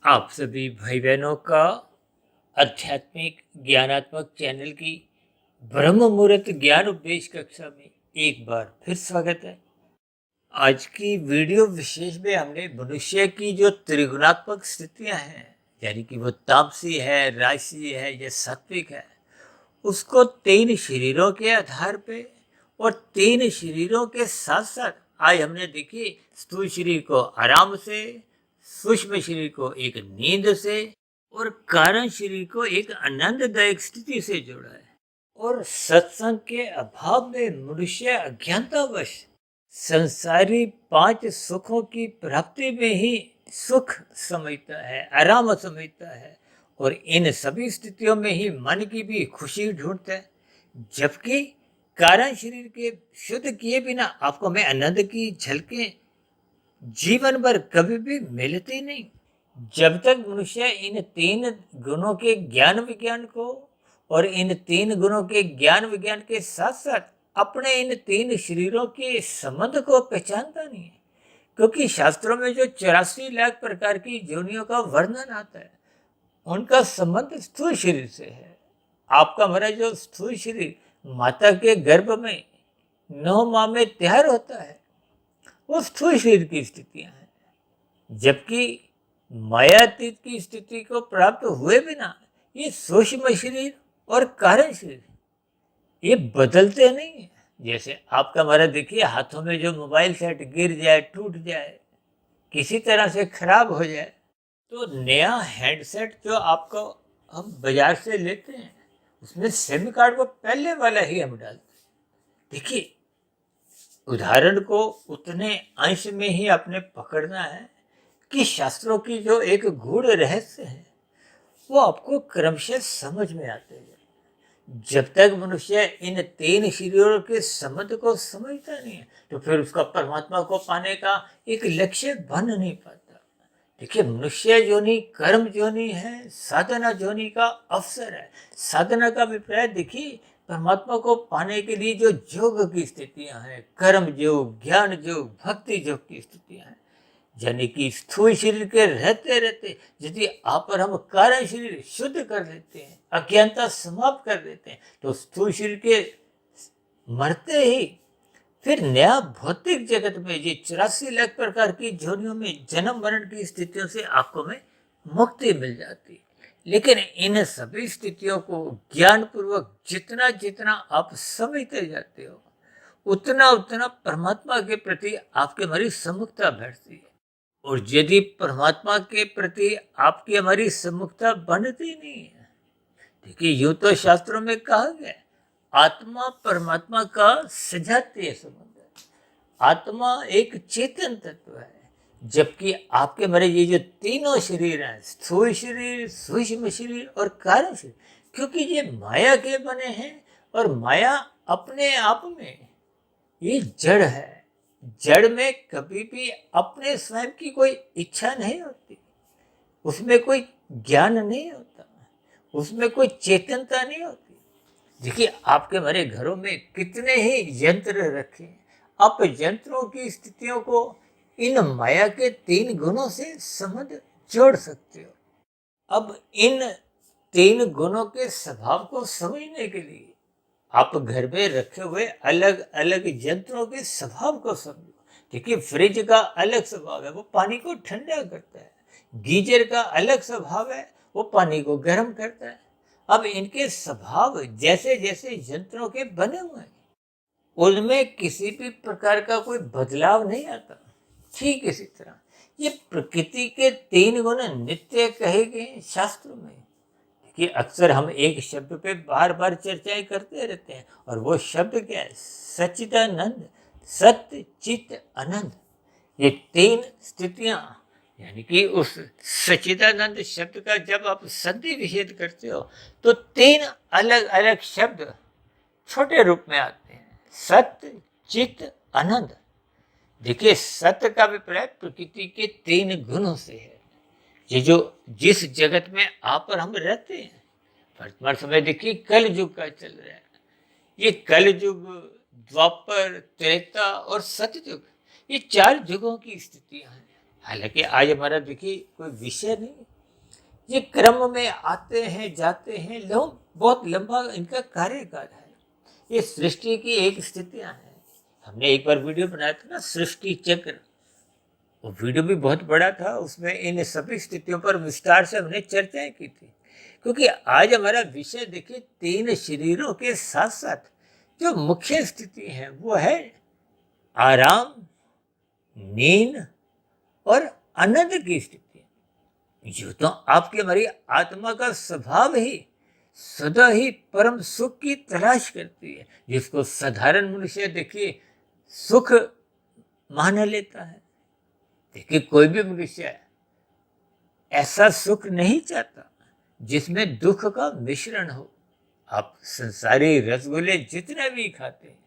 आप सभी भाई बहनों का आध्यात्मिक ज्ञानात्मक चैनल की ब्रह्म मुहूर्त ज्ञान उपदेश कक्षा में एक बार फिर स्वागत है। आज की वीडियो विशेष में हमने मनुष्य की जो त्रिगुणात्मक स्थितियां हैं, यानी कि वो तामसी है, राजसी है या सात्विक है, उसको 3 शरीरों के आधार पे और 3 शरीरों के साथ साथ आज हमने देखी स्थूल शरीर को आराम से, सूक्ष्म शरीर को एक नींद से और कारण शरीर को एक आनंददायक स्थिति से जोड़ा है। और सत्संग के अभाव में मनुष्य अज्ञानतावश संसारी 5 सुखों की प्राप्ति में ही सुख समझता है, आराम समझता है और इन सभी स्थितियों में ही मन की भी खुशी ढूंढता है। जबकि कारण शरीर के शुद्ध किए बिना आपको मैं आनंद की झलकें जीवन भर कभी भी मिलती नहीं। जब तक मनुष्य इन 3 गुणों के ज्ञान विज्ञान को और इन 3 गुणों के ज्ञान विज्ञान के साथ साथ अपने इन 3 शरीरों के संबंध को पहचानता नहीं है, क्योंकि शास्त्रों में जो 84 लाख प्रकार की योनियों का वर्णन आता है उनका संबंध स्थूल शरीर से है। आपका हमारा जो स्थूल शरीर माता के गर्भ में 9 माह में तैयार होता है, वो स्थूल शरीर की स्थितियां हैं। जबकि मायातीत की स्थिति को प्राप्त हुए बिना ये सूक्ष्म शरीर और कारण शरीर ये बदलते नहीं है। जैसे आपका हमारा देखिए हाथों में जो मोबाइल सेट गिर जाए, टूट जाए, किसी तरह से खराब हो जाए, तो नया हैंडसेट जो आपको हम बाजार से लेते हैं उसमें सिम कार्ड को पहले वाला ही हम डालते हैं। देखिए, उदाहरण को उतने अंश में ही आपने पकड़ना है कि शास्त्रों की जो एक गूढ़ रहस्य है वो आपको क्रमशः समझ में आते हैं। जब तक मनुष्य इन 3 शरीरों के संबंध को समझता नहीं है तो फिर उसका परमात्मा को पाने का एक लक्ष्य बन नहीं पाता। देखिए, मनुष्य जोनि कर्म जोनि है, साधना जोनि का अवसर है। साधना का अभिप्राय देखिए, परमात्मा को पाने के लिए जो योग की स्थितियां हैं, कर्म योग, ज्ञान योग, भक्ति योग की स्थितियां हैं, यानी कि स्थूल शरीर के रहते रहते यदि आप और हम कारण शरीर शुद्ध कर लेते हैं, अज्ञानता समाप्त कर देते हैं, तो स्थूल शरीर के मरते ही फिर नया भौतिक जगत में ये 84 लाख प्रकार की योनियों में जन्म मरण की स्थितियों से आपको में मुक्ति मिल जाती है। लेकिन इन सभी स्थितियों को ज्ञान पूर्वक जितना जितना आप समझते जाते हो उतना उतना परमात्मा के प्रति आपकी हमारी सम्मुखता बढ़ती है। और यदि परमात्मा के प्रति आपकी हमारी सम्मुखता बनती नहीं है, देखिए यूं तो शास्त्रों में कहा गया आत्मा परमात्मा का सजातीय संबंध है। आत्मा एक चेतन तत्व है, जबकि आपके हमारे ये जो तीनों शरीर हैं, स्थूल शरीर, सूक्ष्म शरीर और कारण शरीर, क्योंकि ये माया के बने हैं और माया अपने आप में ये जड़ है। जड़ में कभी भी अपने स्वयं की कोई इच्छा नहीं होती, उसमें कोई ज्ञान नहीं होता, उसमें कोई चेतनता नहीं होती। देखिए, आपके हमारे घरों में कितने ही यंत्र रखे हैं, आप यंत्रों की स्थितियों को इन माया के 3 गुणों से संबंध जोड़ सकते हो। अब इन 3 गुणों के स्वभाव को समझने के लिए आप घर में रखे हुए अलग अलग यंत्रों के स्वभाव को समझो। देखिए, फ्रिज का अलग स्वभाव है, वो पानी को ठंडा करता है। गीजर का अलग स्वभाव है, वो पानी को गर्म करता है। अब इनके स्वभाव जैसे जैसे यंत्रों के बने हुए हैं उनमें किसी भी प्रकार का कोई बदलाव नहीं आता। ठीक इसी तरह ये प्रकृति के 3 गुण नित्य कहे गए शास्त्रों में कि अक्सर हम एक शब्द पे बार बार चर्चाएं करते रहते हैं, और वो शब्द क्या है? सच्चिदानंद, सत्य चित आनंद। ये 3 स्थितियां, यानी कि उस सच्चिदानंद शब्द का जब आप संधि विच्छेद करते हो तो 3 अलग अलग शब्द छोटे रूप में आते हैं, सत्य चित आनंद। देखिए, सत्य का अभिप्राय प्रकृति के 3 गुणों से है। ये जो जिस जगत में आप और हम रहते हैं, वर्तमान समय देखिए कल युग का चल रहा है। ये कल युग, द्वापर, त्रेता और सतयुग, ये 4 युगों की स्थितियां हैं। हालांकि आज हमारा देखिए कोई विषय नहीं, ये क्रम में आते हैं जाते हैं, बहुत लंबा इनका कार्यकाल है। ये सृष्टि की एक स्थितियां हैं। हमने एक बार वीडियो बनाया था ना, सृष्टि चक्र। वो वीडियो भी बहुत बड़ा था, उसमें इन सभी स्थितियों पर विस्तार से हमने चर्चाएं की थी। क्योंकि आज हमारा विषय देखिए, 3 शरीरों के साथ साथ जो मुख्य स्थिति है वो है आराम, नींद और आनंद की स्थिति। यूं तो आपकी हमारी आत्मा का स्वभाव ही सदा ही परम सुख की तलाश करती है, जिसको साधारण मनुष्य देखिए सुख मान लेता है। देखिए कोई भी मनुष्य ऐसा सुख नहीं चाहता जिसमें दुख का मिश्रण हो। आप संसारी रसगुल्ले जितने भी खाते हैं,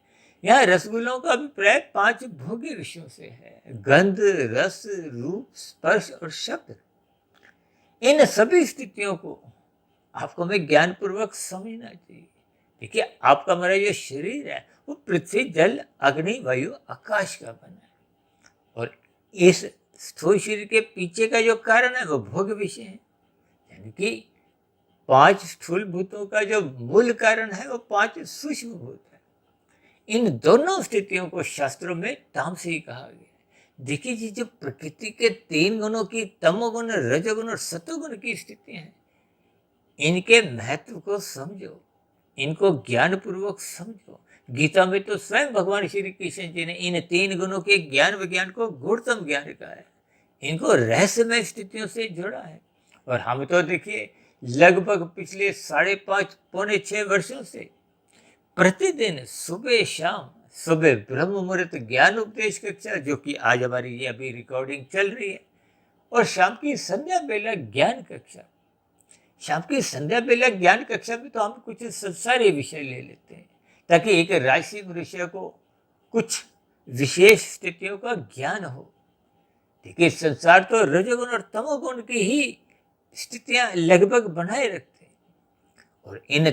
यहाँ रसगुल्लों का अभिप्राय 5 भोग्य विषयों से है: गंध, रस, रूप, स्पर्श और शब्द। इन सभी स्थितियों को आपको हमें ज्ञान पूर्वक समझना चाहिए। देखिए आपका हमारा जो शरीर है वो पृथ्वी, जल, अग्नि, वायु, आकाश का बना है। और इस स्थूल शरीर के पीछे का जो कारण है वो भोग विषय है। यानी कि 5 स्थूल भूतों का जो मूल कारण है वो 5 सूक्ष्म भूत है। इन दोनों स्थितियों को शास्त्रों में तामसी कहा गया है। देखिए जी, जो प्रकृति के 3 गुणों की, तमोगुण, रजोगुण और सतोगुण की स्थितियां हैं, इनके महत्व को समझो, इनको ज्ञान पूर्वक समझो। गीता में तो स्वयं भगवान श्री कृष्ण जी ने इन 3 गुणों के ज्ञान विज्ञान को गूढ़तम ज्ञान कहा है। इनको रहस्यमय स्थितियों से जोड़ा है। और हम तो देखिए लगभग पिछले 5.5 पौने 6 वर्षों से प्रतिदिन सुबह शाम, सुबह ब्रह्म मुहूर्त ज्ञान उपदेश कक्षा, जो कि आज हमारी ये अभी रिकॉर्डिंग चल रही है, और शाम की संध्या बेला ज्ञान कक्षा। शाम की संध्या बेला ज्ञान कक्षा में तो हम कुछ संसारी विषय ले लेते हैं, ताकि एक राशि मनुष्य को कुछ विशेष स्थितियों का ज्ञान हो। देखिए संसार तो रजोगुण और तमोगुण की ही स्थितियां लगभग बनाए रखते हैं। और इन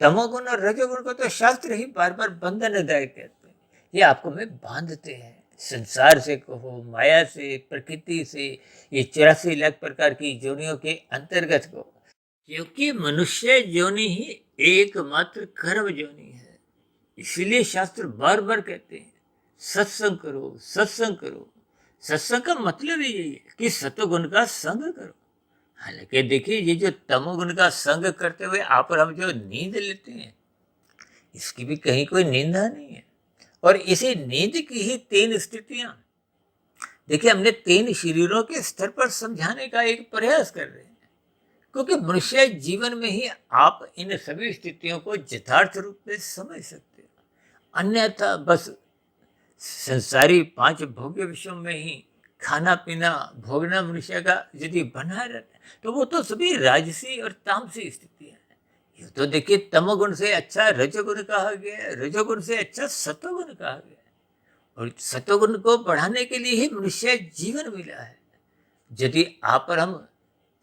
तमोगुण और रजोगुण को तो शास्त्र ही बार बार बंधनदायक कहते हैं। ये आपको में बांधते हैं, संसार से कहो, माया से, प्रकृति से, ये 84 लाख प्रकार की योनियों के अंतर्गत को। क्योंकि मनुष्य योनि ही एकमात्र कर्म योनि है, इसीलिए शास्त्र बार बार कहते हैं सत्संग करो, सत्संग करो। सत्संग का मतलब ही यही है कि सतोगुण का संग करो। हालांकि देखिए, ये जो तमोगुण का संग करते हुए आप और हम जो नींद लेते हैं, इसकी भी कहीं कोई निंदा नहीं है। और इसी नींद की ही 3 स्थितियां देखिए हमने 3 शरीरों के स्तर पर समझाने का एक प्रयास कर रहे हैं। क्योंकि मनुष्य जीवन में ही आप इन सभी स्थितियों को यथार्थ रूप में समझ सकते हो। अन्यथा बस संसारी 5 भोग्य विषयों में ही खाना पीना भोगना मनुष्य का यदि बना रहता है, तो वो तो सभी राजसी और तामसी स्थितियां हैं। ये तो देखिए तमोगुण से अच्छा रजोगुण कहा गया है, रजोगुण से अच्छा सतोगुण कहा गया है। और सतोगुण को बढ़ाने के लिए ही मनुष्य जीवन मिला है। यदि आप और हम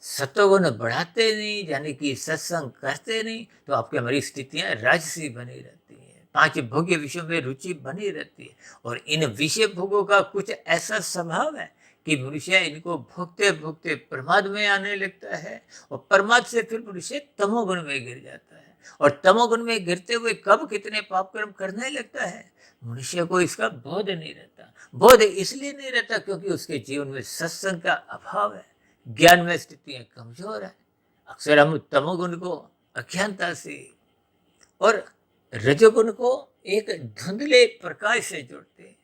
सतोगुण बढ़ाते नहीं, यानी कि सत्संग करते नहीं, तो आपकी हमारी स्थितियां राजसी बनी रहती हैं, 5 भोग्य विषयों में रुचि बनी रहती है। और इन विषय भोगों का कुछ ऐसा स्वभाव है कि मनुष्य इनको भोगते भोगते प्रमाद में आने लगता है, और प्रमाद से फिर मनुष्य तमोगुण में गिर जाता है। और तमोगुण में गिरते हुए कब कितने पाप कर्म करने लगता है, मनुष्य को इसका बोध नहीं रहता। बोध इसलिए नहीं रहता क्योंकि उसके जीवन में सत्संग का अभाव है, ज्ञान में स्थितियां कमजोर है। अक्सर हम तमोगुण को अज्ञानता से और रजोगुण को एक धुंधले प्रकाश से जोड़ते हैं,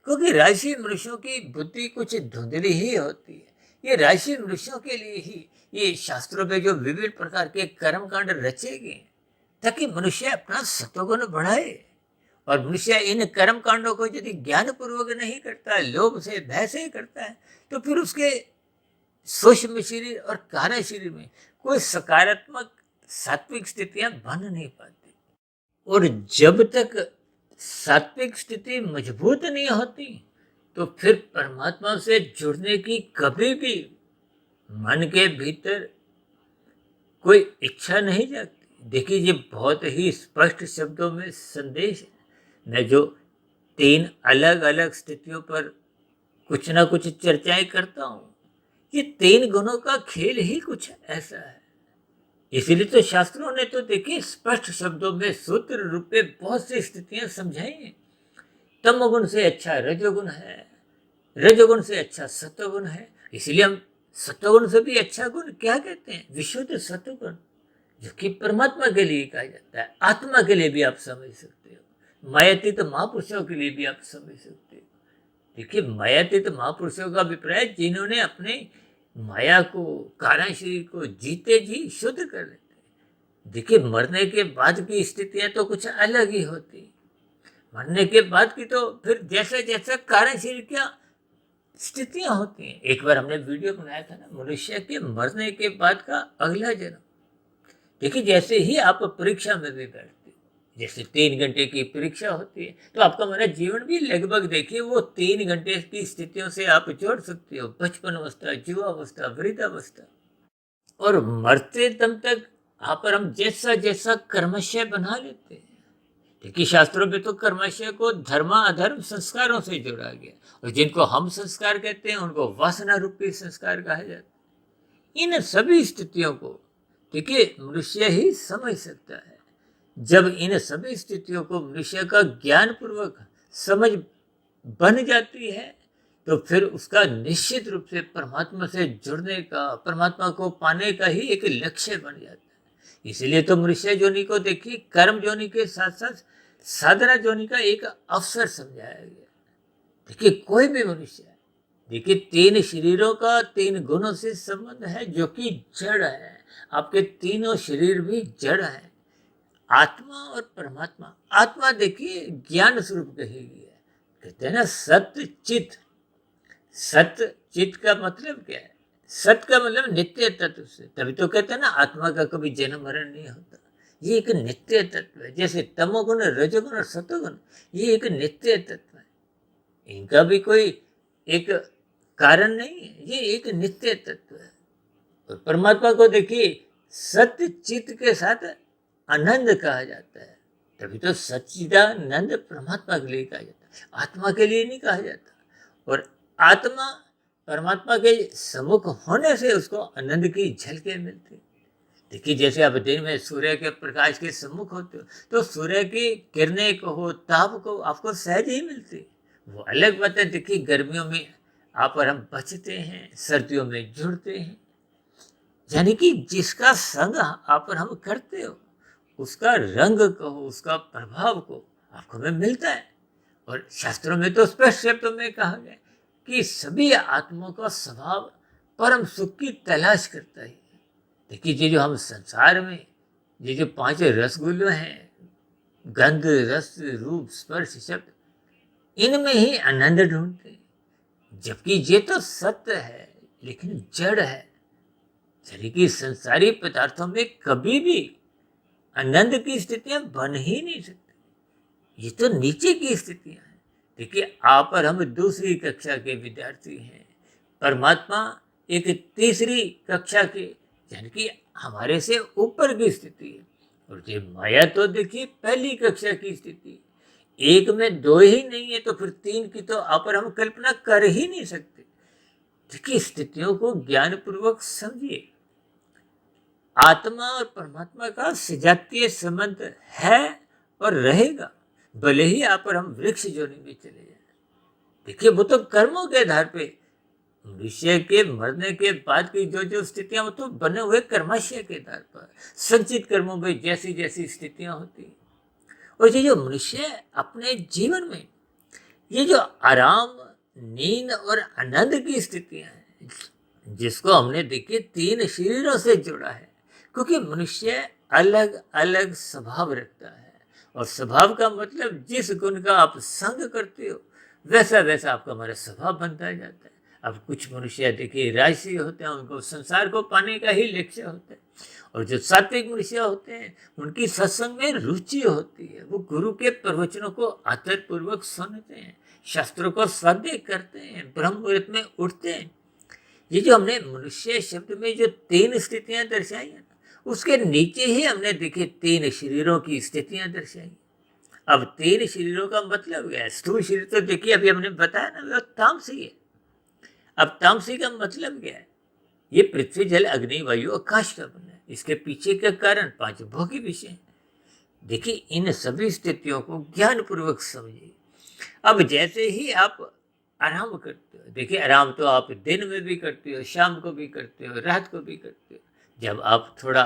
क्योंकि राशि मनुष्यों की बुद्धि कुछ धुंधली ही होती है। ये राशि मनुष्यों के लिए ही ये शास्त्रों में जो विभिन्न प्रकार के कर्म कांड रचे गए, ताकि मनुष्य अपना सतोगुण बढ़ाए। और मनुष्य इन कर्म कांडों को यदि ज्ञान पूर्वक नहीं करता, लोभ से, भय से करता है, तो फिर उसके सूक्ष्म शरीर और कार्य शरीर में कोई सकारात्मक सात्विक स्थितियां बन नहीं पाती। और जब तक सात्विक स्थिति मजबूत नहीं होती, तो फिर परमात्मा से जुड़ने की कभी भी मन के भीतर कोई इच्छा नहीं जागती। देखिए ये बहुत ही स्पष्ट शब्दों में संदेश है। मैं जो 3 अलग अलग स्थितियों पर कुछ ना कुछ चर्चाएं करता हूँ, ये 3 गुणों का खेल ही कुछ ऐसा है। इसीलिए तो शास्त्रों ने तो देखिए स्पष्ट शब्दों में सूत्र रूप में बहुत सी स्थितियां समझाई हैं। तमोगुण से अच्छा रजोगुण है, रजोगुण से अच्छा सत्वगुण है। इसीलिए हम सत्वगुण से भी अच्छा गुण क्या कहते हैं? विशुद्ध सत्वगुण, जो कि परमात्मा के लिए कहा जाता है। आत्मा के लिए भी आप समझ सकते हो, मायातीत महापुरुषों के लिए भी आप समझ सकते हो। देखिए, मायातीत महापुरुषों का अभिप्राय जिन्होंने अपने माया को, कारण शरीर को जीते जी शुद्ध कर लेते हैं। देखिए, मरने के बाद की स्थितियां तो कुछ अलग ही होती। मरने के बाद की तो फिर जैसा जैसा कारण शरीर क्या स्थितियां होती हैं। एक बार हमने वीडियो बनाया था ना, मनुष्य के मरने के बाद का अगला जन्म। देखिए, जैसे ही आप परीक्षा में भी बैठते हो, जैसे 3 घंटे की परीक्षा होती है, तो आपका मेरा जीवन भी लगभग देखिए वो 3 घंटे की स्थितियों से आप जोड़ सकते हो। बचपन अवस्था, युवावस्था, वृद्धावस्था, और मरते दम तक यहाँ पर हम जैसा जैसा कर्मशय बना लेते हैं। देखिए, शास्त्रों में तो कर्मशय को धर्म अधर्म संस्कारों से जोड़ा गया, और जिनको हम संस्कार कहते हैं उनको वासना रूपी संस्कार कहा जाता है। इन सभी स्थितियों को देखिए मनुष्य ही समझ सकता है। जब इन सभी स्थितियों को मनुष्य का ज्ञान पूर्वक समझ बन जाती है, तो फिर उसका निश्चित रूप से परमात्मा से जुड़ने का, परमात्मा को पाने का ही एक लक्ष्य बन जाता है। इसलिए तो मनुष्य जोनि को देखिए कर्म जोनि के साथ साथ साधना जोनि का एक अवसर समझाया गया। देखिए, कोई भी मनुष्य है, देखिए 3 शरीरों का 3 गुणों से संबंध है, जो कि जड़ है। आपके तीनों शरीर भी जड़ है, आत्मा और परमात्मा। आत्मा देखिए ज्ञान स्वरूप कही गई है। कहते हैं ना सत्य चित। सत्य चित का मतलब क्या है? सत्य का मतलब नित्य तत्व से, तभी तो कहते हैं ना आत्मा का कभी जन्म मरण नहीं होता। ये एक नित्य तत्व है। जैसे तमोगुण, रजोगुण और सत्वगुण, ये एक नित्य तत्व है। इनका भी कोई एक कारण नहीं है, ये एक नित्य तत्व है। और परमात्मा को देखिए सत्य चित्त के साथ आनंद कहा जाता है। तभी तो सच्चिदानंद परमात्मा के लिए कहा जाता है, आत्मा के लिए नहीं कहा जाता। और आत्मा परमात्मा के सम्मुख होने से उसको आनंद की झलकें मिलती। देखिए, जैसे आप दिन में सूर्य के प्रकाश के सम्मुख होते हो, तो सूर्य की किरणें को, ताप को आपको सहज ही मिलती। वो अलग बात है। देखिए, गर्मियों में आप और हम बचते हैं, सर्दियों में जुड़ते हैं। यानी कि जिसका संग आप और हम करते हो, उसका रंग कहो, उसका प्रभाव को आपको में मिलता है। और शास्त्रों में तो स्पष्ट शब्दों में कहा गया कि सभी आत्माओं का स्वभाव परम सुख की तलाश करता है। देखिए, ये जो हम संसार में ये जो 5 रसगुल्ले हैं, गंध, रस, रूप, स्पर्श, शब्द, इनमें ही आनंद ढूंढते हैं। जबकि ये तो सत्य है, लेकिन जड़ है। यानी कि संसारी पदार्थों में कभी भी आनंद की स्थितियां बन ही नहीं सकती। ये तो नीचे की स्थितियां हैं। देखिए, आप और हम दूसरी कक्षा के विद्यार्थी हैं, परमात्मा एक तीसरी कक्षा के, यानी कि हमारे से ऊपर की स्थिति है। और ये माया तो देखिए पहली कक्षा की स्थिति। एक में 2 ही नहीं है, तो फिर 3 की तो आप और हम कल्पना कर ही नहीं सकते। देखिए, स्थितियों को ज्ञान पूर्वक समझिए। आत्मा और परमात्मा का सजातीय संबंध है और रहेगा, भले ही आप और हम वृक्ष जोनि में चले जाए। देखिए, वो तो कर्मों के आधार पे, मनुष्य के मरने के बाद की जो जो स्थितियां, वो तो बने हुए कर्माशय के आधार पर, संचित कर्मों में जैसी जैसी स्थितियां होती। और ये जो मनुष्य अपने जीवन में ये जो आराम, नींद और आनंद की स्थितियां हैं, जिसको हमने देखिए 3 शरीरों से जोड़ा है, क्योंकि मनुष्य अलग अलग स्वभाव रखता है। और स्वभाव का मतलब जिस गुण का आप संग करते हो, वैसा वैसा आपका हमारा स्वभाव बनता जाता है। अब कुछ मनुष्य देखिए राजसी होते हैं, उनको संसार को पाने का ही लक्ष्य होता है। और जो सात्विक मनुष्य होते हैं, उनकी सत्संग में रुचि होती है। वो गुरु के प्रवचनों को आदर पूर्वक सुनते हैं, शास्त्रों को स्वाध्याय करते हैं, ब्रह्म मुहूर्त में उठते हैं। ये जो हमने मनुष्य शब्द में जो 3 स्थितियां दर्शाई है, उसके नीचे ही हमने देखे 3 शरीरों की स्थितियां दर्शाई। अब 3 शरीरों का मतलब क्या है? स्थूल शरीर तो देखिए अभी हमने बताया ना, वो तामसी है। अब तामसी का मतलब क्या है? ये पृथ्वी जल अग्नि वायु आकाश का बना है। इसके पीछे का कारण 5 भौतिक विषय हैं। देखिए, इन सभी स्थितियों को ज्ञान पूर्वक समझिए। अब जैसे ही आप आराम करते हो, देखिए आराम तो आप दिन में भी करते हो, शाम को भी करते हो, रात को भी करते हो। जब आप थोड़ा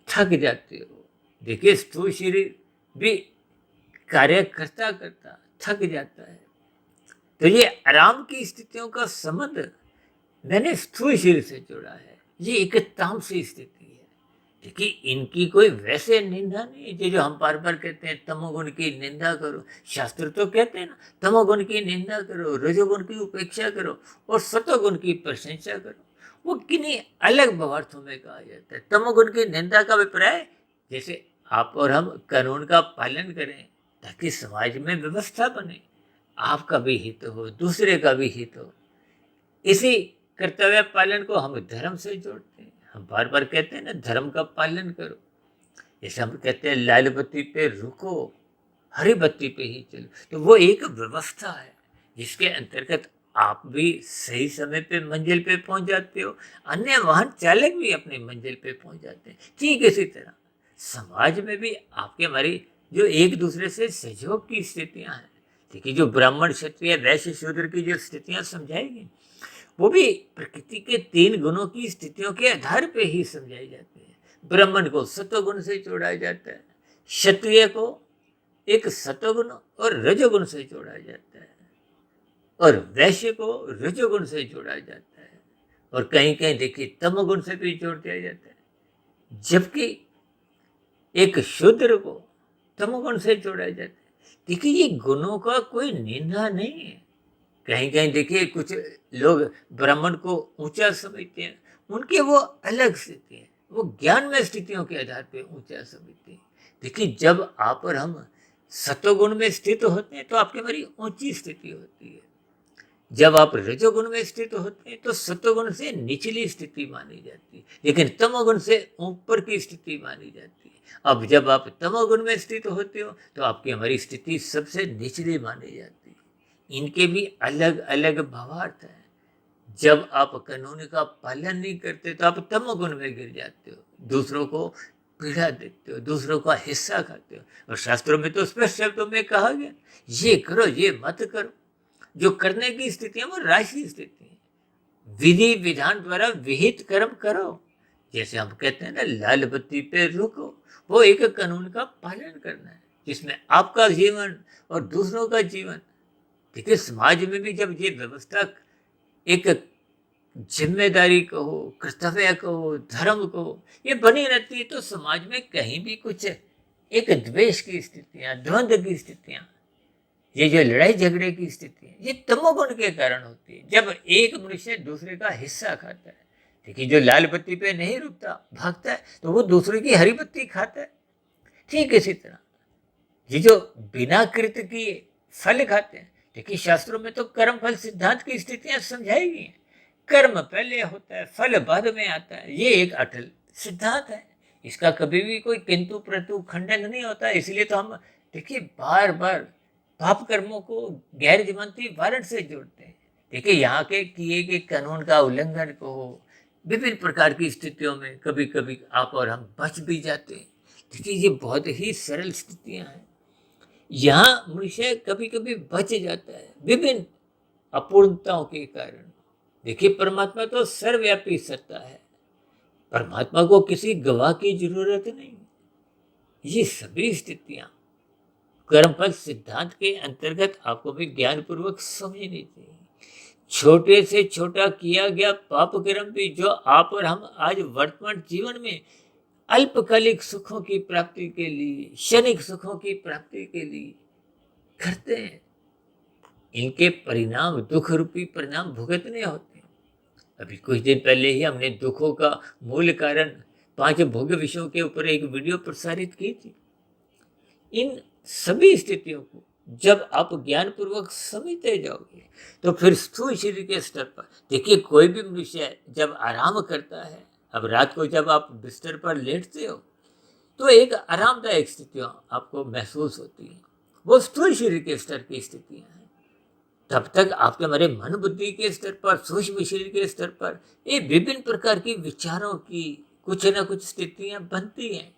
थक जाते हो, देखिए स्थूल शरीर भी कार्य करता करता थक जाता है, तो ये आराम की स्थितियों का संबंध मैंने स्थूल शरीर से जोड़ा है। ये एक तामसी स्थिति है। देखिए, इनकी कोई वैसे निंदा नहीं है। जो हम बार बार कहते हैं तमोगुण की निंदा करो, शास्त्र तो कहते हैं ना, तमोगुण की निंदा करो, रजोगुण की उपेक्षा करो और सतोगुण की प्रशंसा करो। वो किन्हीं अलग भावार्थों में कहा जाता है। तमोगुण की निंदा का अभिप्राय, जैसे आप और हम कानून का पालन करें ताकि समाज में व्यवस्था बने, आपका भी हित हो, दूसरे का भी हित हो, इसी कर्तव्य पालन को हम धर्म से जोड़ते हैं। हम बार बार कहते हैं ना, धर्म का पालन करो। जैसे हम कहते हैं लाल बत्ती पे रुको, हरी बत्ती पे ही चलो, तो वो एक व्यवस्था है जिसके अंतर्गत आप भी सही समय पे मंजिल पे पहुंच जाते हो, अन्य वाहन चालक भी अपनी मंजिल पे पहुंच जाते हैं। ठीक इसी तरह समाज में भी आपके हमारी जो एक दूसरे से सहयोग की स्थितियां हैं, देखिए जो ब्राह्मण क्षत्रिय वैश्य शूद्र की जो स्थितियां समझाएगी, वो भी प्रकृति के 3 गुणों की स्थितियों के आधार पे ही समझाई जाती है। ब्राह्मण को सत्वगुण से जोड़ा जाता है, क्षत्रिय को एक सत्वगुण और रजोगुण से जोड़ा जाता है, और वैश्य को रजोगुण से जोड़ा जाता है, और कहीं कहीं देखिए तमोगुण से भी जोड़ दिया जाता है। जबकि एक शूद्र को तमोगुण से जोड़ा जाता है। देखिए, ये गुणों का कोई निंदा नहीं है। कहीं कहीं देखिए कुछ लोग ब्राह्मण को ऊंचा समझते हैं, उनके वो अलग स्थिति है, वो ज्ञान में स्थितियों के आधार पे ऊंचा समझते हैं। देखिए, जब आप और हम सत्वगुण में स्थित होते हैं तो आपकी हमारी ऊंची स्थिति होती है। जब आप रजोगुण में स्थित होते हैं तो सत्वगुण से निचली स्थिति मानी जाती है, लेकिन तमोगुण से ऊपर की स्थिति मानी जाती है। अब जब आप तमोगुण में स्थित होते हो तो आपकी हमारी स्थिति सबसे निचली मानी जाती है। इनके भी अलग अलग भावार्थ हैं। जब आप कानून का पालन नहीं करते तो आप तमोगुण में गिर जाते हो, दूसरों को पीड़ा देते हो, दूसरों का हिस्सा खाते हो। और शास्त्रों में तो स्पष्ट शब्दों में कहा गया, ये करो ये मत करो। जो करने की स्थिति है वो राशि स्थिति है। विधि विधान द्वारा विहित कर्म करो। जैसे हम कहते हैं ना, लाल बत्ती पे रुको, वो एक कानून का पालन करना है जिसमें आपका जीवन और दूसरों का जीवन। देखिए, समाज में भी जब ये व्यवस्था एक जिम्मेदारी कहो, कर्तव्य कहो, धर्म कहो, ये बनी रहती है तो समाज में कहीं भी कुछ एक द्वेष की स्थितियां, द्वंद्व की स्थितियां, ये जो लड़ाई झगड़े की स्थिति है, ये तमोगुण के कारण होती है। जब एक मनुष्य दूसरे का हिस्सा खाता है, देखिए जो लाल बत्ती पे नहीं रुकता, भागता है, तो वो दूसरे की हरी बत्ती खाता है। ठीक इसी तरह ये जो बिना कृत किए फल खाते हैं, देखिए शास्त्रों में तो कर्म फल सिद्धांत की स्थितियां समझाई गई हैं। कर्म पहले होता है, फल बाद में आता है। ये एक अटल सिद्धांत है, इसका कभी भी कोई किंतु परंतु खंडन नहीं होता। इसलिए तो हम देखिए बार बार पाप कर्मों को गैर जमानती वारंट से जोड़ते हैं। देखिए, यहाँ के किए गए कानून का उल्लंघन को विभिन्न प्रकार की स्थितियों में कभी कभी आप और हम बच भी जाते हैं। देखिए, ये बहुत ही सरल स्थितियां हैं। यहाँ मनुष्य कभी कभी बच जाता है विभिन्न अपूर्णताओं के कारण। देखिए, परमात्मा तो सर्वव्यापी सत्ता है, परमात्मा को किसी गवाह की जरूरत नहीं। ये सभी स्थितियां कर्मफल सिद्धांत के अंतर्गत आपको भी ज्ञान पूर्वक समझनी चाहिए। छोटे से छोटा किया गया पाप कर्म भी जो आप और हम आज वर्तमान जीवन में अल्पकालिक सुखों की प्राप्ति के लिए, क्षणिक सुखों की प्राप्ति के लिए करते हैं, इनके परिणाम दुख रूपी परिणाम भुगतने होते हैं। अभी कुछ दिन पहले ही हमने दुखों का मूल कारण 5 भोग्य विषयों के ऊपर एक वीडियो प्रसारित की थी। इन सभी स्थितियों को जब आप ज्ञान पूर्वक समझते जाओगे तो फिर स्थूल शरीर के स्तर पर देखिए, कोई भी मनुष्य जब आराम करता है, अब रात को जब आप बिस्तर पर लेटते हो तो एक आरामदायक स्थितियां आपको महसूस होती है, वो स्थूल शरीर के स्तर की स्थितियां हैं। तब तक आपके हमारे मन बुद्धि के स्तर पर, सूक्ष्म शरीर के स्तर पर ये विभिन्न प्रकार की विचारों की कुछ न कुछ स्थितियां बनती हैं।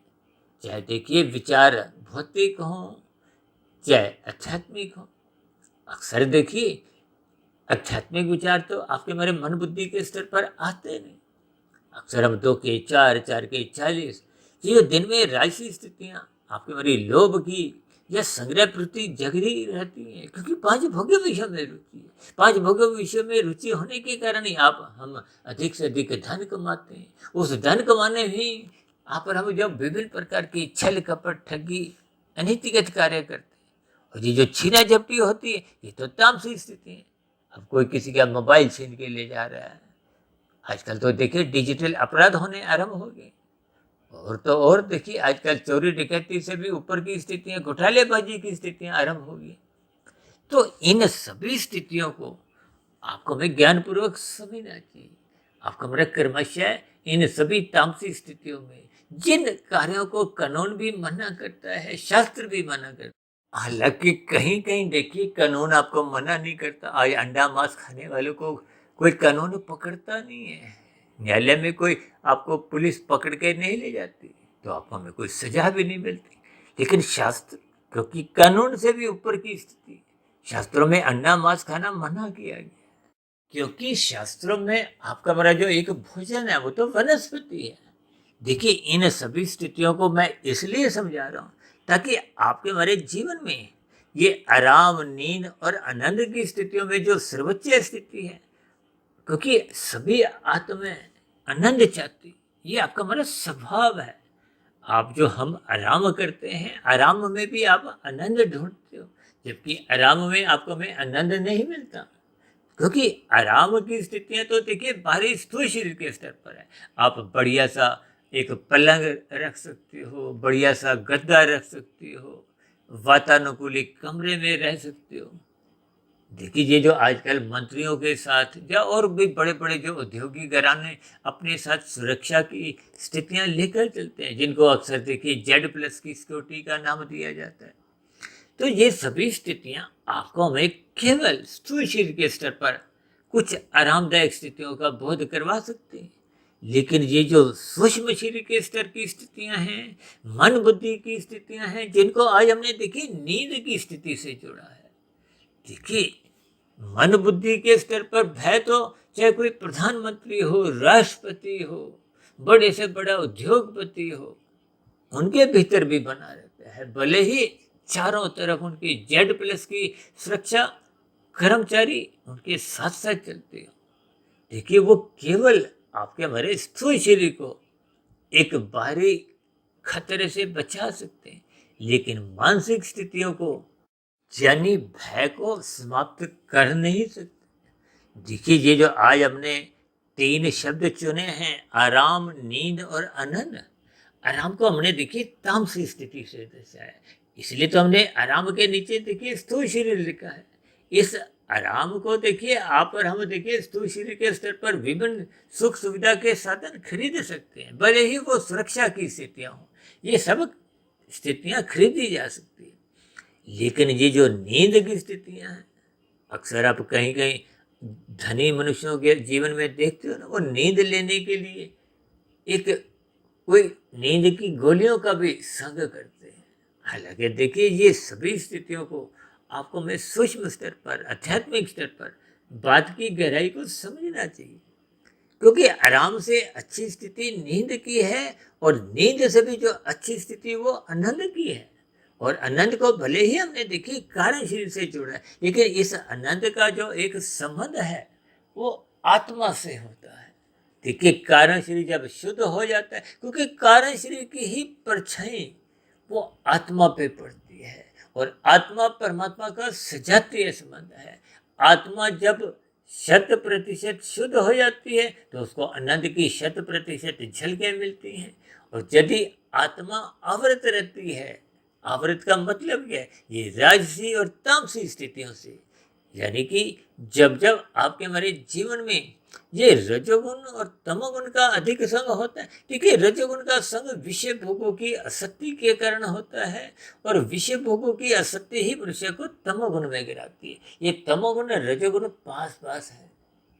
चाहे देखिए विचार भौतिक हों, चाहे आध्यात्मिक हों। अक्सर देखिए आध्यात्मिक विचार तो आपके हमारे मन बुद्धि के स्तर पर आते नहीं। अक्सर हम 2 के 4, 4 के 40, ये जो दिन में राशि स्थितियां आपके हमारी लोभ की या संग्रह प्रति जगती रहती है, क्योंकि 5 भोग्य विषयों में रुचि है। 5 भोग्य विषयों में रुचि होने के कारण ही हम अधिक से अधिक धन कमाते हैं। उस धन कमाने ही आप और हम जब विभिन्न प्रकार की छल कपट ठगी अनीतिगत कार्य करते हैं, और ये जो छीना झपटी होती है ये तो तामसिक स्थिति है। अब कोई किसी का मोबाइल छीन के ले जा रहा है, आजकल तो देखिए डिजिटल अपराध होने आरंभ हो गए, और तो और देखिए आजकल चोरी डकैती से भी ऊपर की स्थितियां, घोटालेबाजी की स्थितियां आरंभ हो गई। तो इन सभी स्थितियों को आपको हमें ज्ञानपूर्वक समझना चाहिए। आपका हमारा क्रमशः इन सभी तामसिक स्थितियों में जिन कार्यों को कानून भी मना करता है, शास्त्र भी मना करता है, हालांकि कहीं कहीं देखिए कानून आपको मना नहीं करता। आज अंडा मांस खाने वालों को कोई कानून पकड़ता नहीं है, न्यायालय में कोई आपको पुलिस पकड़ के नहीं ले जाती, तो आपको हमें कोई सजा भी नहीं मिलती। लेकिन शास्त्र, क्योंकि कानून से भी ऊपर की स्थिति, शास्त्रों में अंडा मांस खाना मना किया गया, क्योंकि शास्त्रों में आपका हमारा जो एक भोजन है वो तो वनस्पति है। देखिए इन सभी स्थितियों को मैं इसलिए समझा रहा हूँ ताकि आपके हमारे जीवन में ये आराम, नींद और आनंद की स्थितियों में जो सर्वोच्च स्थिति है, क्योंकि सभी आत्माएं आनंद चाहती, ये आपका हमारा स्वभाव है। आप जो हम आराम करते हैं, आराम में भी आप आनंद ढूंढते हो, जबकि आराम में आपको में आनंद नहीं मिलता, क्योंकि आराम की स्थितियां तो देखिए बाहरी स्थूल शरीर के स्तर पर है। आप बढ़िया सा एक पलंग रख सकते हो, बढ़िया सा गद्दा रख सकते हो, वातानुकूलित कमरे में रह सकते हो। देखिए ये जो आजकल मंत्रियों के साथ या और भी बड़े बड़े जो औद्योगिक घराने अपने साथ सुरक्षा की स्थितियां लेकर चलते हैं, जिनको अक्सर देखिए Z+ की सिक्योरिटी का नाम दिया जाता है, तो ये सभी स्थितियां आपको हमें केवल स्थूल शरीर के स्तर पर कुछ आरामदायक स्थितियों का बोध करवा सकते हैं। लेकिन ये जो सूक्ष्म शरीर के स्तर की स्थितियां हैं, मन बुद्धि की स्थितियां हैं, जिनको आज हमने देखी नींद की स्थिति से जोड़ा है। देखिए मन बुद्धि के स्तर पर भय तो चाहे कोई प्रधानमंत्री हो, राष्ट्रपति हो, बड़े से बड़ा उद्योगपति हो, उनके भीतर भी बना रहता है। भले ही चारों तरफ उनकी Z+ की सुरक्षा कर्मचारी उनके साथ साथ चलते हो, देखिए वो केवल आपके हमारे स्थूल शरीर को एक बाहरी खतरे से बचा सकते हैं, लेकिन मानसिक स्थितियों को यानी भय को समाप्त कर नहीं सकते। देखिए ये जो आज हमने 3 शब्द चुने हैं, आराम, नींद और आनंद। आराम को हमने देखिए तामसिक स्थिति से दर्शाया, इसलिए तो हमने आराम के नीचे देखिए स्थूल शरीर लिखा है। इस आराम को देखिए आप और हम देखिए स्थूल शरीर के स्तर पर विभिन्न सुख सुविधा के साधन खरीद सकते हैं, भले ही वो सुरक्षा की स्थितियां हों, ये सब स्थितियां खरीदी जा सकती है। लेकिन ये जो नींद की स्थितियां हैं, अक्सर आप कहीं कहीं धनी मनुष्यों के जीवन में देखते हो ना, वो नींद लेने के लिए एक कोई नींद की गोलियों का भी संग करते हैं। हालांकि देखिए ये सभी स्थितियों को आपको मैं सूक्ष्म स्तर पर, आध्यात्मिक स्तर पर बात की गहराई को समझना चाहिए, क्योंकि आराम से अच्छी स्थिति नींद की है, और नींद से भी जो अच्छी स्थिति वो आनंद की है। और आनंद को भले ही हमने देखी कारण शरीर से जोड़ा है, लेकिन इस आनंद का जो एक संबंध है वो आत्मा से होता है। देखिए कारण शरीर जब शुद्ध हो जाता है, क्योंकि कारण शरीर की ही परछाई वो आत्मा पे पड़ती है, और आत्मा परमात्मा का सजातीय संबंध है। आत्मा जब 100% शुद्ध हो जाती है तो उसको आनंद की 100% झलकें मिलती हैं। और यदि आत्मा आवृत रहती है, आवृत का मतलब क्या है, ये राजसी और तामसी स्थितियों से, यानी कि जब जब आपके हमारे जीवन में ये रजोगुण और तमोगुण का अधिक संग होता है, देखिए रजोगुण का संग विषय भोगों की आसक्ति के कारण होता है, और विषय भोगों की आसक्ति ही मनुष्य को तमोगुण में गिराती है। ये तमोगुण और रजोगुण पास पास है,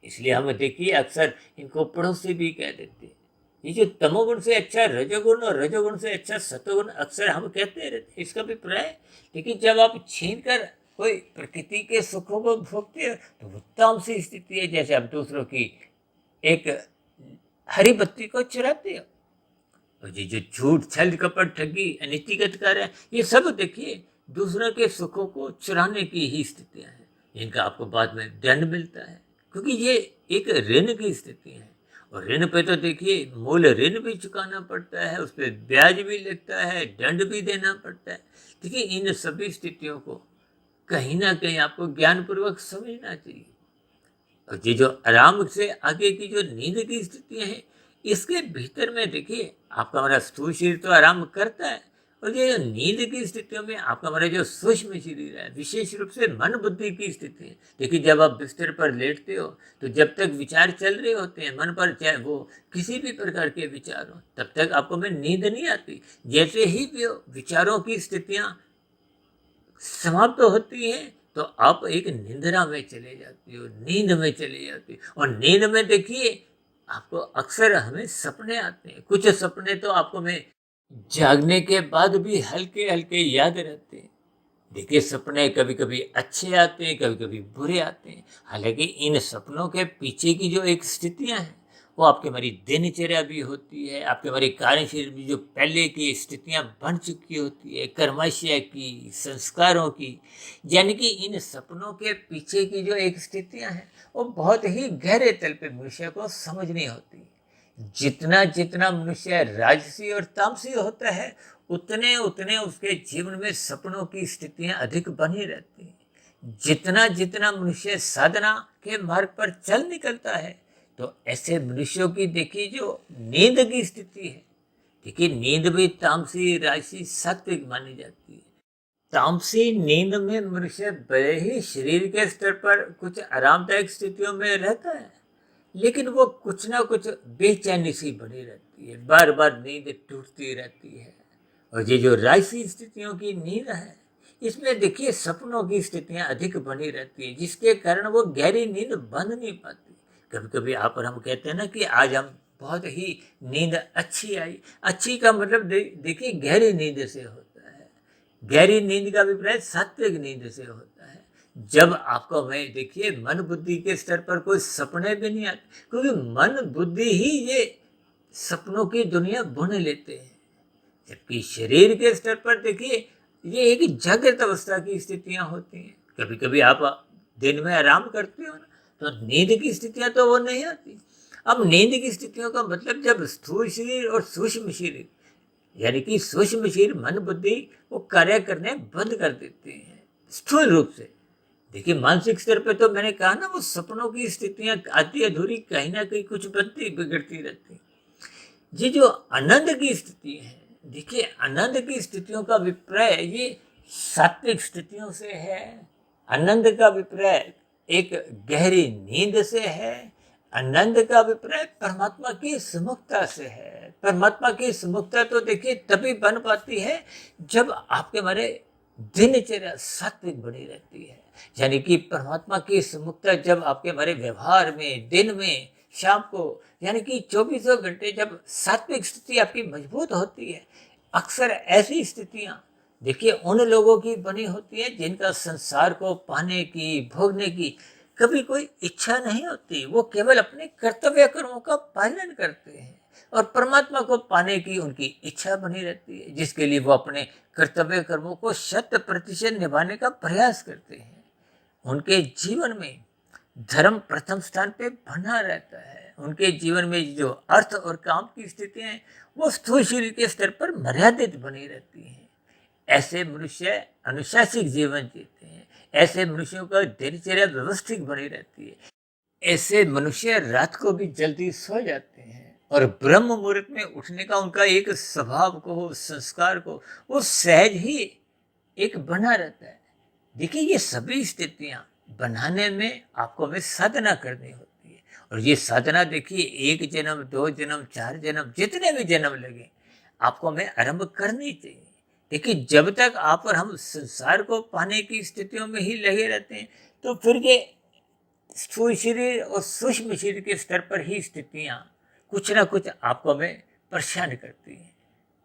इसलिए हम देखिए अक्सर इनको पड़ोसी भी कह देते हैं। ये जो तमोगुण से अच्छा रजोगुण और रजोगुण से अच्छा सतोगुण अक्सर हम कहते रहते हैं, इसका अभिप्राय है। लेकिन जब आप छीन कर कोई प्रकृति के सुखों को भोगते हो तो वो तामसी स्थिति है, जैसे आप दूसरों की एक हरी बत्ती को चुराते हो। और ये जो झूठ छल कपट ठगी अनितिगत कार्य है, ये सब देखिए दूसरों के सुखों को चुराने की ही स्थितियां हैं। इनका आपको बाद में दंड मिलता है, क्योंकि ये एक ऋण की स्थिति है। और ऋण पे तो देखिए मूल ऋण भी चुकाना पड़ता है, उस पर ब्याज भी लगता है, दंड भी देना पड़ता है। देखिए इन सभी स्थितियों को कहीं ना कहीं आपको ज्ञानपूर्वक समझना चाहिए। और ये जो आराम से आगे की जो नींद की स्थितियां हैं, इसके भीतर में देखिए आपका हमारा स्थूल शरीर तो आराम करता है, और ये जो नींद की स्थितियों में आपका हमारा जो सूक्ष्म शरीर है, विशेष रूप से मन बुद्धि की स्थिति है। देखिए जब आप बिस्तर पर लेटते हो तो जब तक विचार चल रहे होते हैं मन पर, चाहे वो किसी भी प्रकार के विचार हो, तब तक आपको में नींद नहीं आती। जैसे ही विचारों की स्थितियां समाप्त होती है तो आप एक निंद्रा में चले जाती हो, नींद में चले जाती हो। और नींद में देखिए आपको अक्सर हमें सपने आते हैं। कुछ सपने तो आपको में जागने के बाद भी हल्के हल्के याद रहते हैं। देखिए सपने कभी कभी अच्छे आते हैं, कभी कभी बुरे आते हैं। हालांकि इन सपनों के पीछे की जो एक स्थितियां हैं वो आपकी हमारी दिनचर्या भी होती है, आपके हमारे कार्यशैली में जो पहले की स्थितियां बन चुकी होती है, कर्माशय की, संस्कारों की। यानी कि इन सपनों के पीछे की जो एक स्थितियां हैं वो बहुत ही गहरे तल पे मनुष्य को समझनी होती है। जितना जितना मनुष्य राजसी और तामसी होता है, उतने उतने उसके जीवन में सपनों की स्थितियां अधिक बनी रहती हैं। जितना जितना मनुष्य साधना के मार्ग पर चल निकलता है, तो ऐसे मनुष्यों की देखिए जो नींद की स्थिति है, देखिए नींद भी तामसी राजसी सात्विक मानी जाती है। तामसी नींद में मनुष्य भले ही शरीर के स्तर पर कुछ आरामदायक स्थितियों में रहता है, लेकिन वो कुछ ना कुछ बेचैनी सी बनी रहती है, बार बार नींद टूटती रहती है। और ये जो राजसी स्थितियों की नींद है, इसमें देखिए सपनों की स्थितियां अधिक बनी रहती है, जिसके कारण वो गहरी नींद बन नहीं पाती। कभी कभी आप और हम कहते हैं ना कि आज हम बहुत ही नींद अच्छी आई। अच्छी का मतलब देखिए गहरी नींद से होता है। गहरी नींद का अभिप्राय सात्विक नींद से होता है। जब आपको मैं देखिए मन बुद्धि के स्तर पर कोई सपने भी नहीं आते, क्योंकि मन बुद्धि ही ये सपनों की दुनिया बुन लेते हैं। जबकि शरीर के स्तर पर देखिए ये एक जागृत अवस्था की स्थितियां होती हैं। कभी कभी आप दिन में आराम करते हो ना, तो नींद की स्थितियां तो वो नहीं आती। अब नींद की स्थितियों का मतलब जब स्थूल शरीर और सूक्ष्म शरीर, यानी कि सूक्ष्म शरीर मन बुद्धि वो कार्य करने बंद कर देते हैं स्थूल रूप से। देखिए मानसिक स्तर पे तो मैंने कहा ना, वो सपनों की स्थितियां आती अधूरी कहीं ना कहीं कुछ बनती बिगड़ती रहती। ये जो आनंद की स्थिति है, देखिए आनंद की स्थितियों का अभिप्राय ये सात्विक स्थितियों से है। आनंद का अभिप्राय एक गहरी नींद से है। आनंद का अभिप्राय परमात्मा की सुमुखता से है। परमात्मा की सुमुखता तो देखिए तभी बन पाती है जब आपके हमारे दिनचर्या सात्विक बनी रहती है। यानी कि परमात्मा की सुमुखता जब आपके हमारे व्यवहार में, दिन में, शाम को, यानी कि 24 घंटे जब सात्विक स्थिति आपकी मजबूत होती है। अक्सर ऐसी स्थितियां देखिए उन लोगों की बनी होती है जिनका संसार को पाने की, भोगने की कभी कोई इच्छा नहीं होती। वो केवल अपने कर्तव्य कर्मों का पालन करते हैं, और परमात्मा को पाने की उनकी इच्छा बनी रहती है, जिसके लिए वो अपने कर्तव्य कर्मों को 100% निभाने का प्रयास करते हैं। उनके जीवन में धर्म प्रथम स्थान पे बना रहता है। उनके जीवन में जो अर्थ और काम की स्थितियां हैं वो स्थूल शरीर के स्तर पर मर्यादित बनी रहती हैं। ऐसे मनुष्य अनुशासित जीवन जीते हैं। ऐसे मनुष्यों का दिनचर्या व्यवस्थित बनी रहती है। ऐसे मनुष्य रात को भी जल्दी सो जाते हैं, और ब्रह्म मुहूर्त में उठने का उनका एक स्वभाव को, संस्कार को, वो सहज ही एक बना रहता है। देखिए ये सभी स्थितियां बनाने में आपको हमें साधना करनी होती है। और ये साधना देखिए 1 जन्म, 2 जन्म, 4 जन्म, जितने भी जन्म लगे आपको हमें आरंभ करनी चाहिए। देखिए जब तक आप और हम संसार को पाने की स्थितियों में ही लगे रहते हैं तो फिर ये स्थूल शरीर और सूक्ष्म शरीर के स्तर पर ही स्थितियाँ कुछ ना कुछ आपको हमें परेशान करती हैं।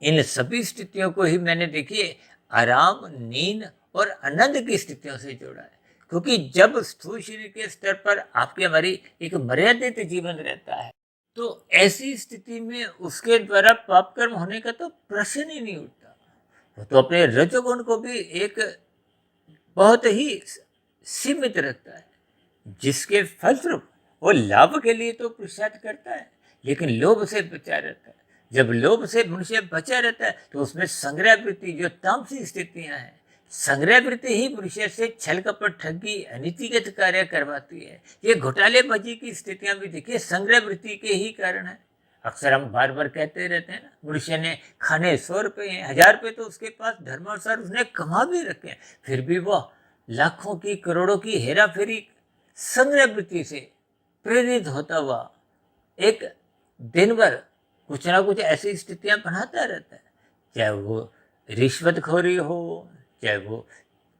इन सभी स्थितियों को ही मैंने देखिए आराम, नींद और आनंद की स्थितियों से जोड़ा है। क्योंकि जब स्थूल शरीर के स्तर पर आपकी हमारी एक मर्यादित जीवन रहता है तो ऐसी स्थिति में उसके द्वारा पाप कर्म होने का तो प्रश्न ही नहीं उठता। वो तो अपने रजोगुण को भी एक बहुत ही सीमित रखता है, जिसके फलस्वरूप वो लाभ के लिए तो पुरुषार्थ करता है लेकिन लोभ से बचा रहता है। जब लोभ से मनुष्य बचा रहता है तो उसमें संग्रह वृत्ति जो तामसिक स्थितियां हैं, संग्रह वृत्ति ही मनुष्य से छल कपट ठगी अनीतिगत कार्य करवाती है। ये घोटालेबाजी की स्थितियां भी देखिए संग्रह वृत्ति के ही कारण है। अक्सर हम बार बार कहते रहते हैं ना, मनुष्य ने खाने 100 रुपये हैं, 1000 रुपये तो उसके पास धर्मानुसार उसने कमा भी रखे हैं, फिर भी वह लाखों की करोड़ों की हेरा फेरी संग्रह वृत्ति से प्रेरित होता हुआ एक दिन भर कुछ ना कुछ ऐसी स्थितियां बनाता रहता है। चाहे वो रिश्वतखोरी हो, चाहे वो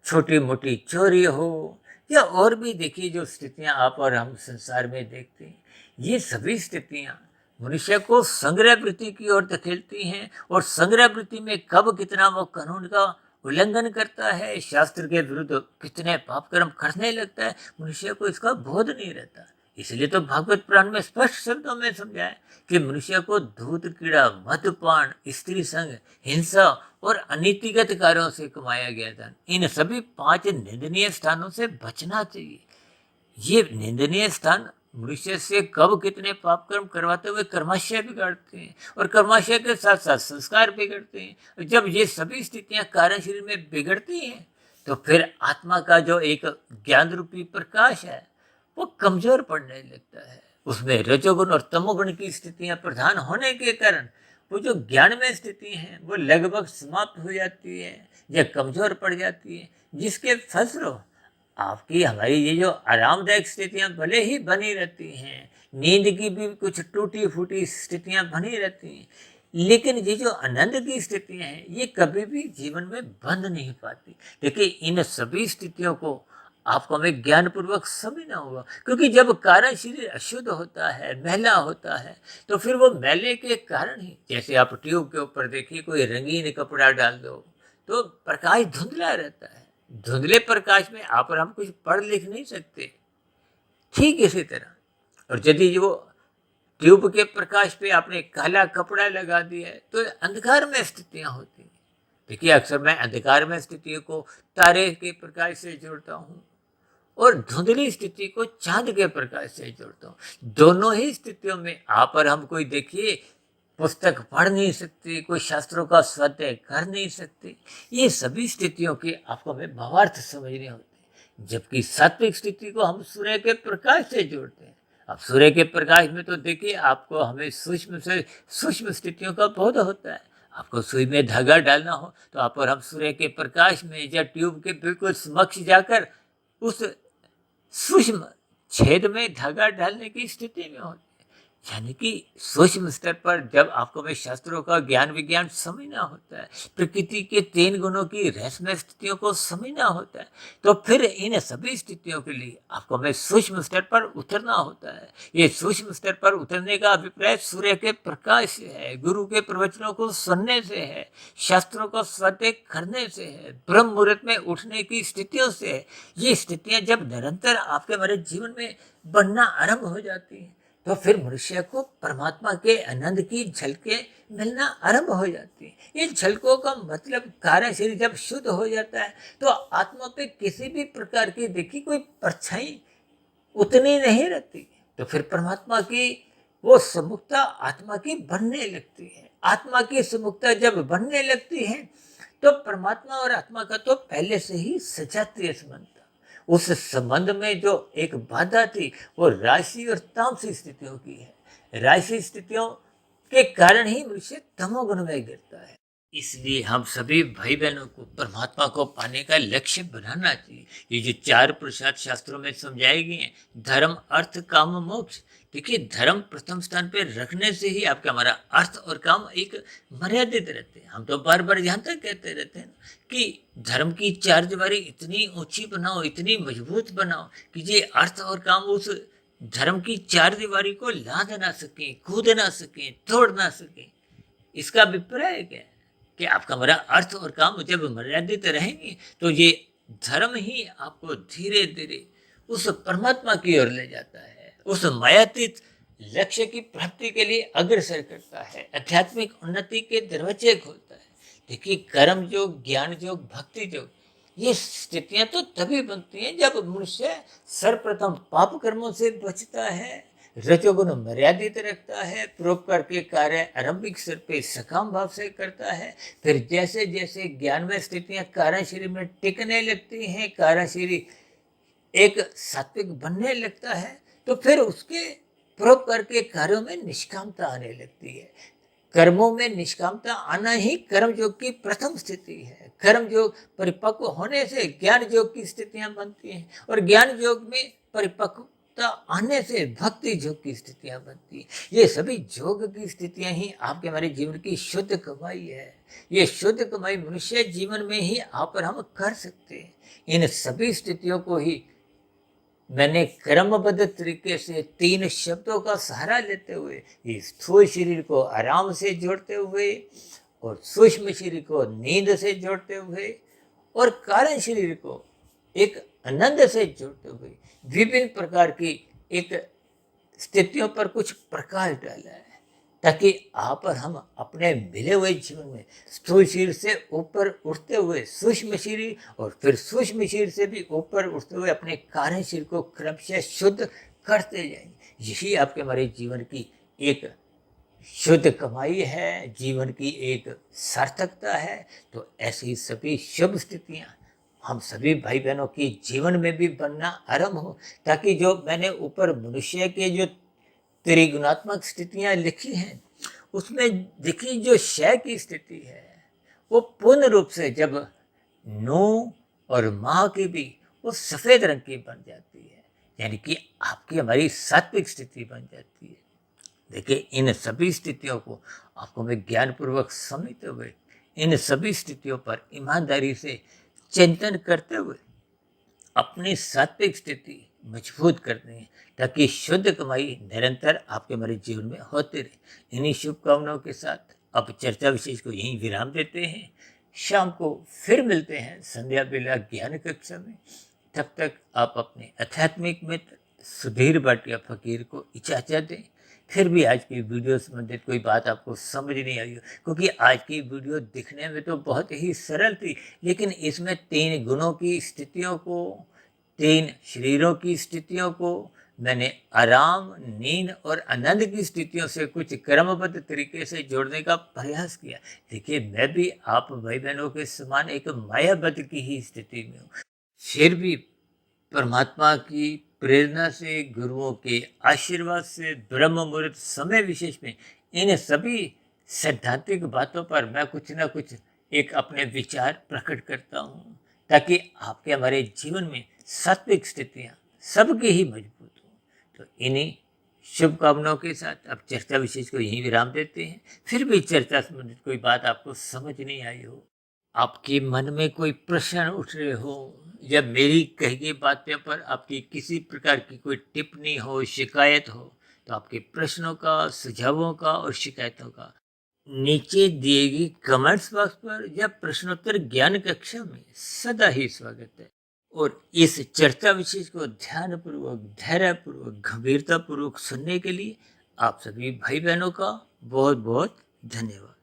छोटी मोटी चोरी हो, या और भी देखिए जो स्थितियां आप और हम संसार में देखते हैं, ये सभी स्थितियां मनुष्य को संग्रह वृत्ति की ओर धकेलती हैं। और संग्रह वृत्ति में कब कितना वो कानून का उल्लंघन करता है, शास्त्र के विरुद्ध कितने पाप कर्म करने लगता है, मनुष्य को इसका बोध नहीं रहता। इसलिए तो भागवत पुराण में स्पष्ट शब्दों में समझाया कि मनुष्य को धूर्त कीड़ा, मद्यपान, स्त्री संग, हिंसा और अनीतिगत कार्यों से कमाया गया धन, इन सभी 5 निंदनीय स्थानों से बचना चाहिए। ये निंदनीय स्थान मनुष्य से कब कितने पाप कर्म करवाते हुए कर्माशय बिगाड़ते हैं और कर्माशय के साथ साथ संस्कार बिगड़ते हैं। जब ये सभी स्थितियां कारण शरीर में बिगड़ती हैं तो फिर आत्मा का जो एक ज्ञान रूपी प्रकाश है वो कमजोर पड़ने लगता है। उसमें रजोगुण और तमोगुण की स्थितियां प्रधान होने के कारण वो जो ज्ञान में स्थिति है वो लगभग समाप्त हो जाती है या कमजोर पड़ जाती है, जिसके फलस्वरूप आपकी हमारी ये जो आरामदायक स्थितियां भले ही बनी रहती हैं, नींद की भी कुछ टूटी फूटी स्थितियां बनी रहती हैं, लेकिन ये जो आनंद की स्थितियां हैं ये कभी भी जीवन में बंद नहीं पाती। देखिए इन सभी स्थितियों को आपको हमें ज्ञानपूर्वक समझना होगा। क्योंकि जब कारण शरीर अशुद्ध होता है, मैला होता है, तो फिर वो मैले के कारण ही, जैसे आप ट्यूब के ऊपर देखिए कोई रंगीन कपड़ा डाल दो तो प्रकाश धुंधला रहता है, धुंधले प्रकाश में आप और हम कुछ पढ़ लिख नहीं सकते। ठीक इसी तरह और यदि वो ट्यूब के प्रकाश पे आपने काला कपड़ा लगा दिया है तो अंधकार में स्थितियां होती हैं। देखिए अक्सर मैं अंधकार में स्थितियों को तारे के प्रकाश से जोड़ता हूँ और धुंधली स्थिति को चांद के प्रकाश से जोड़ता हूँ। दोनों ही स्थितियों में आप और हम कोई देखिए पुस्तक पढ़ नहीं सकते, कोई शास्त्रों का स्वाध्याय कर नहीं सकते। ये सभी स्थितियों के आपको हमें भावार्थ समझने होते हैं। जबकि सात्विक स्थिति को हम सूर्य के प्रकाश से जोड़ते हैं। अब सूर्य के प्रकाश में तो देखिए आपको हमें सूक्ष्म से सूक्ष्म स्थितियों का बोध होता है। आपको सुई में धागा डालना हो तो आप और हम सूर्य के प्रकाश में या ट्यूब के बिल्कुल समक्ष जाकर उस सूक्ष्म छेद में धागा डालने की स्थिति में होते हैं। यानी कि सूक्ष्म स्तर पर जब आपको हमें शास्त्रों का ज्ञान विज्ञान समझना होता है, प्रकृति के 3 गुणों की रहस्यमय स्थितियों को समझना होता है, तो फिर इन सभी स्थितियों के लिए आपको हमें सूक्ष्म स्तर पर उतरना होता है। ये सूक्ष्म स्तर पर उतरने का अभिप्राय सूर्य के प्रकाश से है, गुरु के प्रवचनों को सुनने से है, शास्त्रों को स्वाध्याय करने से है, ब्रह्म मुहूर्त में उठने की स्थितियों से है। ये स्थितियां जब निरंतर आपके हमारे जीवन में बनना आरंभ हो जाती हैं तो फिर मनुष्य को परमात्मा के आनंद की झलकें मिलना आरंभ हो जाती है। इन झलकों का मतलब कार्य शरीर जब शुद्ध हो जाता है तो आत्मा पे किसी भी प्रकार की देखी कोई परछाई उतनी नहीं रहती। तो फिर परमात्मा की वो सम्मुखता आत्मा की बनने लगती है। आत्मा की सम्मुखता जब बनने लगती है तो परमात्मा और आत्मा का तो पहले से ही सजातीय संबंध। उस संबंध में जो एक बाधा थी वो राशि और तामसिक स्थितियों की है। राशि स्थितियों के कारण ही मनुष्य तमोगुण में गिरता है। इसलिए हम सभी भाई बहनों को परमात्मा को पाने का लक्ष्य बनाना चाहिए। ये जो 4 पुरुषार्थ शास्त्रों में समझाए गए हैं, धर्म, अर्थ, काम, मोक्ष। देखिए, धर्म प्रथम स्थान पे रखने से ही आपका हमारा अर्थ और काम एक मर्यादित रहते हैं। हम तो बार बार यहाँ तक कहते रहते हैं कि धर्म की 4 दीवारी इतनी ऊंची बनाओ, इतनी मजबूत बनाओ कि ये अर्थ और काम उस धर्म की 4 दीवारी को लाद ना सके, कूद ना सके, तोड़ ना सके। इसका अभिप्राय क्या है कि आपका हमारा अर्थ और काम जब मर्यादित रहेंगे तो ये धर्म ही आपको धीरे धीरे उस परमात्मा की ओर ले जाता है, उस मायातीत लक्ष्य की प्राप्ति के लिए अग्रसर करता है, आध्यात्मिक उन्नति के दरवाजे खोलता है। देखिए, कर्म योग, ज्ञान योग, भक्ति योग, ये स्थितियां तो तभी बनती हैं जब मनुष्य सर्वप्रथम पाप कर्मों से बचता है, रजोगुण मर्यादित रखता है, परोपकार के कार्य आरंभिक स्तर पे सकाम भाव से करता है। फिर जैसे जैसे ज्ञान में स्थितियां कारण शरीर में टिकने लगती हैं, कारण शरीर एक सात्विक बनने लगता है, तो फिर उसके परोपकार के कार्यों में निष्कामता आने लगती है। कर्मों में निष्कामता आना ही कर्म योग की प्रथम स्थिति है। कर्म योग परिपक्व होने से ज्ञान योग की स्थितियां बनती हैं, और ज्ञान योग में परिपक्वता आने से भक्ति योग की स्थितियां बनती हैं। ये सभी योग की स्थितियां ही आपके हमारे जीवन की शुद्ध कमाई है। ये शुद्ध कमाई मनुष्य जीवन में ही आप और हम कर सकते हैं। इन सभी स्थितियों को ही मैंने क्रमबद्ध तरीके से 3 शब्दों का सहारा लेते हुए इस स्थूल शरीर को आराम से जोड़ते हुए, और सूक्ष्म शरीर को नींद से जोड़ते हुए, और कारण शरीर को एक आनंद से जोड़ते हुए विभिन्न प्रकार की एक स्थितियों पर कुछ प्रकाश डाला है, ताकि आप और हम अपने मिले हुए जीवन में स्थूल शरीर से ऊपर उठते हुए सूक्ष्म शरीर, और फिर सूक्ष्म शरीर से भी ऊपर उठते हुए अपने कारण शरीर को क्रमशः शुद्ध करते जाएंगे। यही आपके हमारे जीवन की एक शुद्ध कमाई है, जीवन की एक सार्थकता है। तो ऐसी सभी शुभ स्थितियां हम सभी भाई बहनों की जीवन में भी बनना आरंभ हो, ताकि जो मैंने ऊपर मनुष्य के जो त्रिगुणात्मक स्थितियां लिखी हैं, उसमें देखिए जो क्षय की स्थिति है वो पूर्ण रूप से जब नो और माह की भी वो सफेद रंग की बन जाती है, यानी कि आपकी हमारी सात्विक स्थिति बन जाती है। देखिए, इन सभी स्थितियों को आपको मैं ज्ञानपूर्वक समझते हुए इन सभी स्थितियों पर ईमानदारी से चिंतन करते हुए अपनी सात्विक स्थिति मजबूत करनी है, ताकि शुद्ध कमाई निरंतर आपके हमारे जीवन में होते रहे। इन्हीं शुभकामनाओं के साथ अब चर्चा विशेष को यहीं विराम देते हैं। शाम को फिर मिलते हैं संध्या बेला ज्ञान कक्षा में। तब तक आप अपने आध्यात्मिक मित्र सुधीर भाटिया फकीर को इजाजत दें। फिर भी आज की वीडियो संबंधित कोई बात आपको समझ नहीं आई हो, क्योंकि आज की वीडियो दिखने में तो बहुत ही सरल थी, लेकिन इसमें 3 गुणों की स्थितियों को, 3 शरीरों की स्थितियों को मैंने आराम, नींद और आनंद की स्थितियों से कुछ क्रमबद्ध तरीके से जोड़ने का प्रयास किया। देखिए, मैं भी आप भाई बहनों के समान एक मायाबद्ध की ही स्थिति में हूँ। फिर भी परमात्मा की प्रेरणा से, गुरुओं के आशीर्वाद से, ब्रह्म मुहूर्त समय विशेष में इन सभी सैद्धांतिक बातों पर मैं कुछ ना कुछ एक अपने विचार प्रकट करता हूँ, ताकि आपके हमारे जीवन में सात्विक स्थितियाँ सबकी ही मजबूत हों। तो इन्हीं शुभकामनाओं के साथ अब चर्चा विशेष को यहीं विराम देते हैं। फिर भी चर्चा संबंधित कोई बात आपको समझ नहीं आई हो, आपके मन में कोई प्रश्न उठ रहे हो, या मेरी कही गई बातों पर आपकी किसी प्रकार की कोई टिप्पणी हो, शिकायत हो, तो आपके प्रश्नों का, सुझावों का और शिकायतों का नीचे दिए गई कमेंट्स बॉक्स पर या प्रश्नोत्तर ज्ञान कक्षा में सदा ही स्वागत है। और इस चर्चा विशेष को ध्यानपूर्वक, धैर्यपूर्वक, गंभीरतापूर्वक सुनने के लिए आप सभी भाई बहनों का बहुत बहुत धन्यवाद।